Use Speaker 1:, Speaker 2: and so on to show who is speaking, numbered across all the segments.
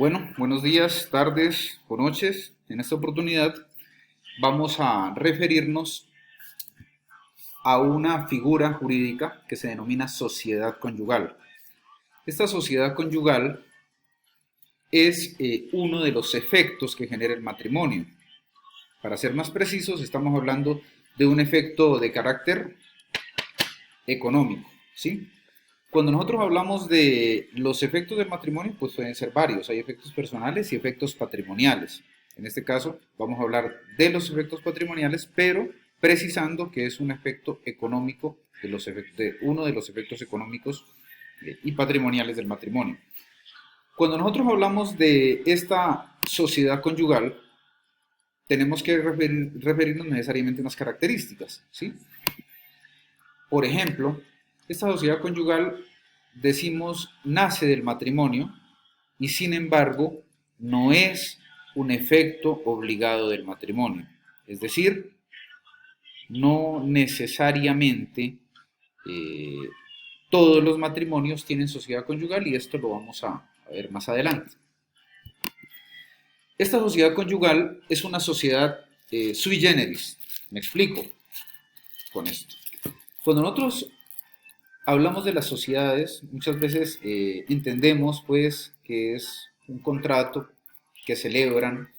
Speaker 1: Bueno, buenos días, tardes o noches. En esta oportunidad vamos a referirnos a una figura jurídica que se denomina sociedad conyugal. Esta sociedad conyugal es uno de los efectos que genera el matrimonio. Para ser más precisos, estamos hablando de un efecto de carácter económico, ¿sí? Cuando nosotros hablamos de los efectos del matrimonio, pues pueden ser varios. Hay efectos personales y efectos patrimoniales. En este caso, vamos a hablar de los efectos patrimoniales, pero precisando que es un efecto económico, de uno de los efectos económicos y patrimoniales del matrimonio. Cuando nosotros hablamos de esta sociedad conyugal, tenemos que referirnos necesariamente a unas características, ¿sí? Por ejemplo, esta sociedad conyugal, decimos, nace del matrimonio y sin embargo no es un efecto obligado del matrimonio. Es decir, no necesariamente eh, todos los matrimonios tienen sociedad conyugal y esto lo vamos a ver más adelante. Esta sociedad conyugal es una sociedad sui generis. Me explico con esto. Cuando nosotros hablamos de las sociedades, muchas veces entendemos pues que es un contrato que celebran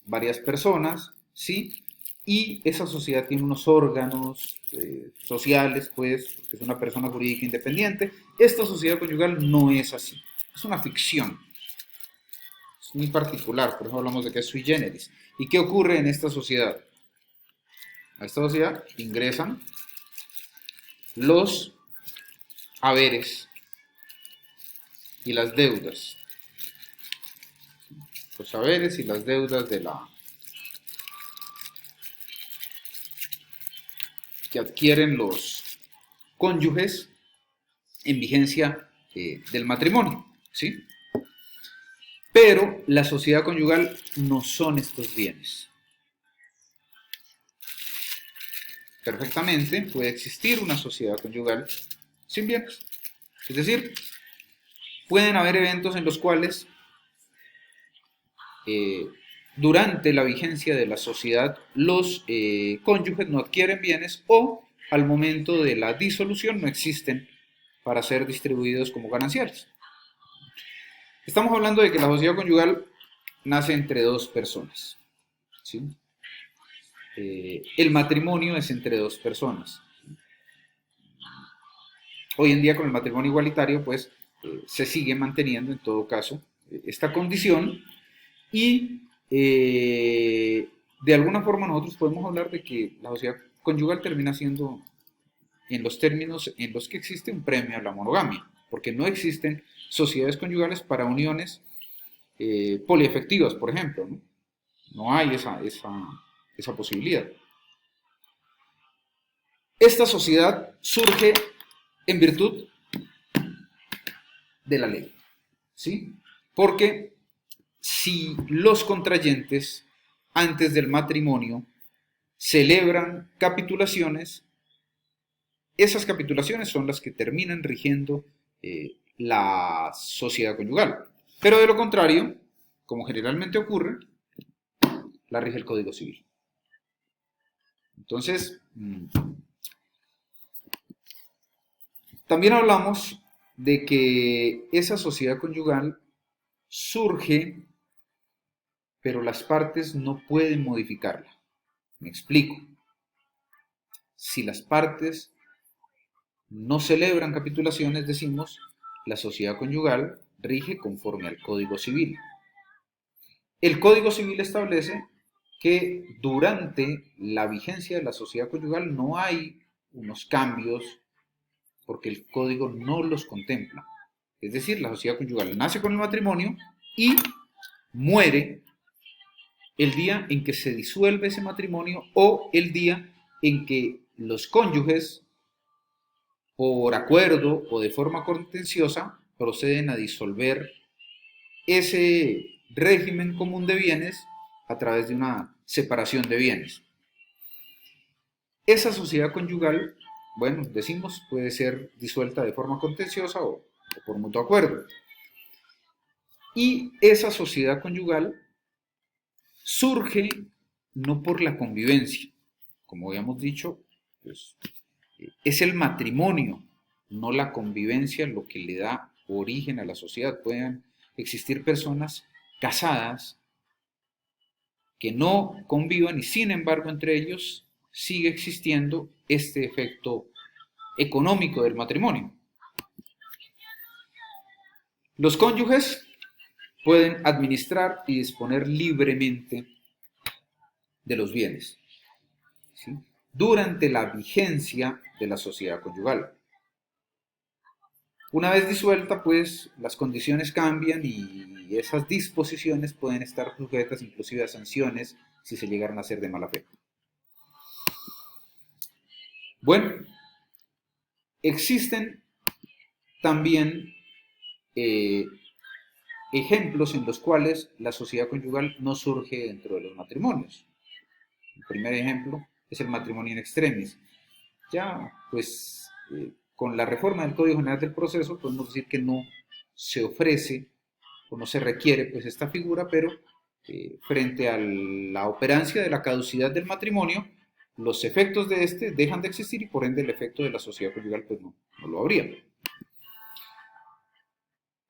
Speaker 1: varias personas, ¿sí? Y esa sociedad tiene unos órganos sociales, pues, que es una persona jurídica independiente. Esta sociedad conyugal no es así, es una ficción, es muy particular, por eso hablamos de que es sui generis. ¿Y qué ocurre en esta sociedad? A esta sociedad ingresan los haberes y las deudas. Los saberes y las deudas que adquieren los cónyuges en vigencia del matrimonio, ¿sí? Pero la sociedad conyugal no son estos bienes. Perfectamente puede existir una sociedad conyugal sin bienes. Es decir, pueden haber eventos en los cuales eh, durante la vigencia de la sociedad los cónyuges no adquieren bienes o al momento de la disolución no existen para ser distribuidos como gananciales. Estamos hablando de que la sociedad conyugal nace entre dos personas, ¿sí? El matrimonio es entre dos personas. Hoy en día con el matrimonio igualitario pues se sigue manteniendo en todo caso esta condición y de alguna forma nosotros podemos hablar de que la sociedad conyugal termina siendo, en los términos en los que existe, un premio a la monogamia, porque no existen sociedades conyugales para uniones poliafectivas, por ejemplo, ¿no? No hay esa posibilidad. Esta sociedad surge en virtud de la ley, ¿sí? Porque si los contrayentes antes del matrimonio celebran capitulaciones, esas capitulaciones son las que terminan rigiendo la sociedad conyugal. Pero de lo contrario, como generalmente ocurre, la rige el Código Civil. Entonces, también hablamos de que esa sociedad conyugal surge, pero las partes no pueden modificarla. Me explico. Si las partes no celebran capitulaciones, decimos, la sociedad conyugal rige conforme al Código Civil. El Código Civil establece que durante la vigencia de la sociedad conyugal no hay unos cambios porque el Código no los contempla. Es decir, la sociedad conyugal nace con el matrimonio y muere el día en que se disuelve ese matrimonio o el día en que los cónyuges, por acuerdo o de forma contenciosa, proceden a disolver ese régimen común de bienes a través de una separación de bienes. Esa sociedad conyugal, bueno, decimos, puede ser disuelta de forma contenciosa o por mutuo acuerdo. Y esa sociedad conyugal surge no por la convivencia, como habíamos dicho, pues, es el matrimonio, no la convivencia, lo que le da origen a la sociedad. Pueden existir personas casadas que no convivan y sin embargo entre ellos sigue existiendo este efecto económico del matrimonio. Los cónyuges pueden administrar y disponer libremente de los bienes, ¿sí?, durante la vigencia de la sociedad conyugal. Una vez disuelta, pues las condiciones cambian y esas disposiciones pueden estar sujetas inclusive a sanciones si se llegaran a hacer de mala fe. Bueno, existen también eh, ejemplos en los cuales la sociedad conyugal no surge dentro de los matrimonios. El primer ejemplo es el matrimonio in extremis. Ya, pues, con la reforma del Código General del Proceso podemos decir que no se ofrece o no se requiere pues esta figura, pero frente a la operancia de la caducidad del matrimonio, los efectos de este dejan de existir y por ende el efecto de la sociedad conyugal pues no lo habría.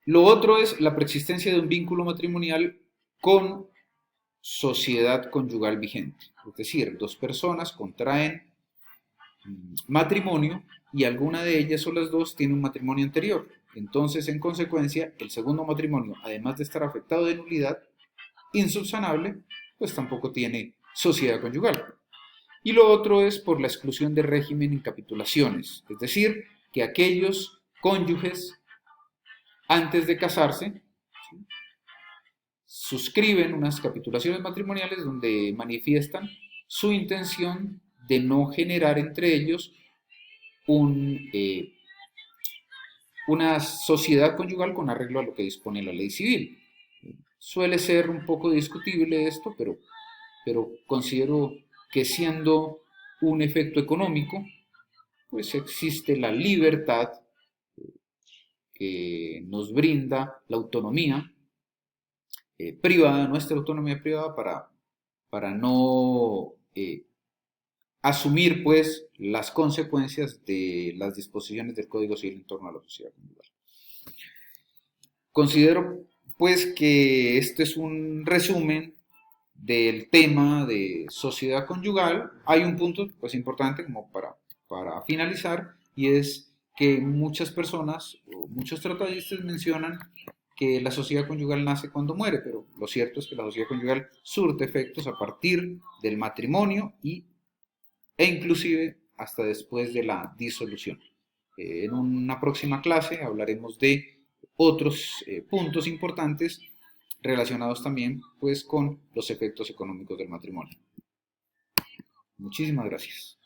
Speaker 1: Lo otro es la preexistencia de un vínculo matrimonial con sociedad conyugal vigente. Es decir, dos personas contraen matrimonio y alguna de ellas o las dos tiene un matrimonio anterior. Entonces, en consecuencia, el segundo matrimonio, además de estar afectado de nulidad insubsanable, pues tampoco tiene sociedad conyugal. Y lo otro es por la exclusión de régimen en capitulaciones, es decir, que aquellos cónyuges antes de casarse, ¿sí?, suscriben unas capitulaciones matrimoniales donde manifiestan su intención de no generar entre ellos una sociedad conyugal con arreglo a lo que dispone la ley civil. Suele ser un poco discutible esto, pero considero que siendo un efecto económico, pues existe la libertad que nos brinda la autonomía privada, nuestra autonomía privada, para no asumir pues las consecuencias de las disposiciones del Código Civil en torno a la sociedad conyugal. Considero pues que este es un resumen del tema de sociedad conyugal. Hay un punto pues importante como para finalizar, y es que muchas personas o muchos tratadistas mencionan que la sociedad conyugal nace cuando muere, pero lo cierto es que la sociedad conyugal surte efectos a partir del matrimonio e inclusive hasta después de la disolución. En una próxima clase hablaremos de otros puntos importantes relacionados también pues con los efectos económicos del matrimonio. Muchísimas gracias.